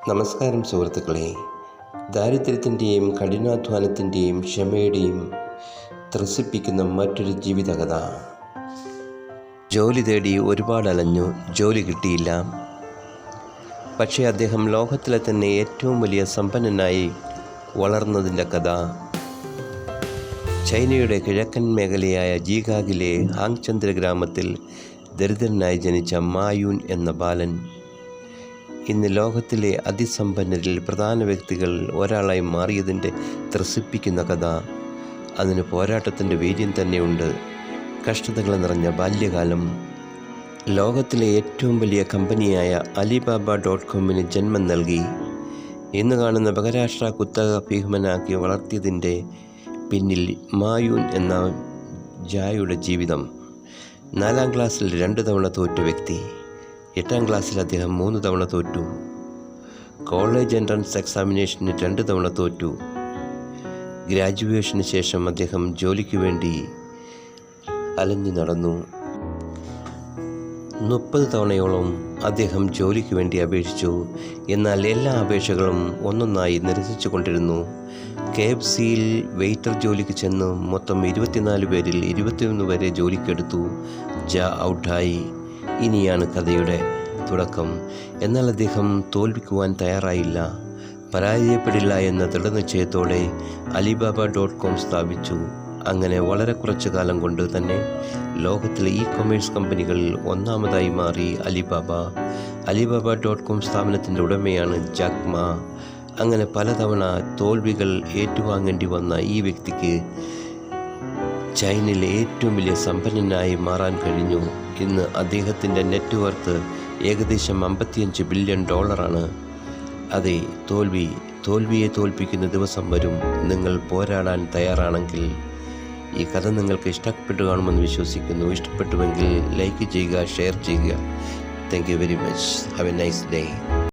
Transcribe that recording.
നമസ്കാരം സുഹൃത്തുക്കളെ. ദാരിദ്ര്യത്തിൻ്റെയും കഠിനാധ്വാനത്തിൻ്റെയും ക്ഷമയുടെയും ത്രസിപ്പിക്കുന്ന മറ്റൊരു ജീവിതകഥ. ജോലി തേടി ഒരുപാട് അലഞ്ഞു, ജോലി കിട്ടിയില്ല. പക്ഷേ അദ്ദേഹം ലോകത്തിലെ തന്നെ ഏറ്റവും വലിയ സമ്പന്നനായി വളർന്നതിൻ്റെ കഥ. ചൈനയുടെ കിഴക്കൻ മേഖലയായ ജീഗാഗിലെ ഹാങ്ചന്ദ്ര ഗ്രാമത്തിൽ ദരിദ്രനായി ജനിച്ച മായൂൻ എന്ന ബാലൻ ഇന്ന് ലോകത്തിലെ അതിസമ്പന്നരിൽ പ്രധാന വ്യക്തികൾ ഒരാളായി മാറിയതിൻ്റെ ത്രസിപ്പിക്കുന്ന കഥ. അതിന് പോരാട്ടത്തിൻ്റെ വീര്യം തന്നെയുണ്ട്. കഷ്ടതകൾ നിറഞ്ഞ ബാല്യകാലം. ലോകത്തിലെ ഏറ്റവും വലിയ കമ്പനിയായ Alibaba.comന് ജന്മം നൽകി. ഇന്ന് കാണുന്ന ബഹുരാഷ്ട്ര കുത്തക ഭീമനാക്കി വളർത്തിയതിൻ്റെ പിന്നിൽ മായൂൻ എന്ന ജായുടെ ജീവിതം. 4ാം ക്ലാസ്സിൽ 2 തവണ തോറ്റ വ്യക്തി. 8ാം ക്ലാസ്സിൽ അദ്ദേഹം 3 തവണ തോറ്റു. കോളേജ് എൻട്രൻസ് എക്സാമിനേഷന് 2 തവണ തോറ്റു. ഗ്രാജുവേഷന് ശേഷം അദ്ദേഹം ജോലിക്ക് വേണ്ടി അലഞ്ഞു നടന്നു. 30 തവണയോളം അദ്ദേഹം ജോലിക്ക് വേണ്ടി അപേക്ഷിച്ചു. എന്നാൽ എല്ലാ അപേക്ഷകളും ഒന്നൊന്നായി നിരസിച്ചു കൊണ്ടിരുന്നു. KFCയിൽ വെയിറ്റർ ജോലിക്ക് ചെന്ന് മൊത്തം 24 പേരിൽ 21 പേരെ ജോലിക്കെടുത്തു. ഔട്ടായി. ഇനിയാണ് കഥയുടെ തുടക്കം. എന്നാൽ അദ്ദേഹം തോൽപ്പിക്കുവാൻ തയ്യാറായില്ല. പരാജയപ്പെടില്ല എന്ന ദൃഢനിശ്ചയത്തോടെ Alibaba.com സ്ഥാപിച്ചു. അങ്ങനെ വളരെ കുറച്ചു കാലം കൊണ്ട് തന്നെ ലോകത്തിലെ കൊമേഴ്സ് കമ്പനികളിൽ ഒന്നാമതായി മാറി അലിബാബ. Alibaba.com സ്ഥാപനത്തിൻ്റെ ഉടമയാണ് ജാക്ക് മാ. അങ്ങനെ പലതവണ തോൽവികൾ ഏറ്റുവാങ്ങേണ്ടി വന്ന ഈ വ്യക്തിക്ക് ചൈനയിലെ ഏറ്റവും വലിയ സമ്പന്നനായി മാറാൻ കഴിഞ്ഞു. ഇന്ന് അദ്ദേഹത്തിൻ്റെ നെറ്റ്വർത്ത് ഏകദേശം $55 ബില്യൺ. അതെ, തോൽവിയെ തോൽപ്പിക്കുന്ന ദിവസം വരും. നിങ്ങൾ പോരാടാൻ തയ്യാറാണെങ്കിൽ. ഈ കഥ നിങ്ങൾക്ക് ഇഷ്ടപ്പെട്ടു കാണുമെന്ന് വിശ്വസിക്കുന്നു. ഇഷ്ടപ്പെട്ടുവെങ്കിൽ ലൈക്ക് ചെയ്യുക, ഷെയർ ചെയ്യുക. Thank you very much. Have A nice day.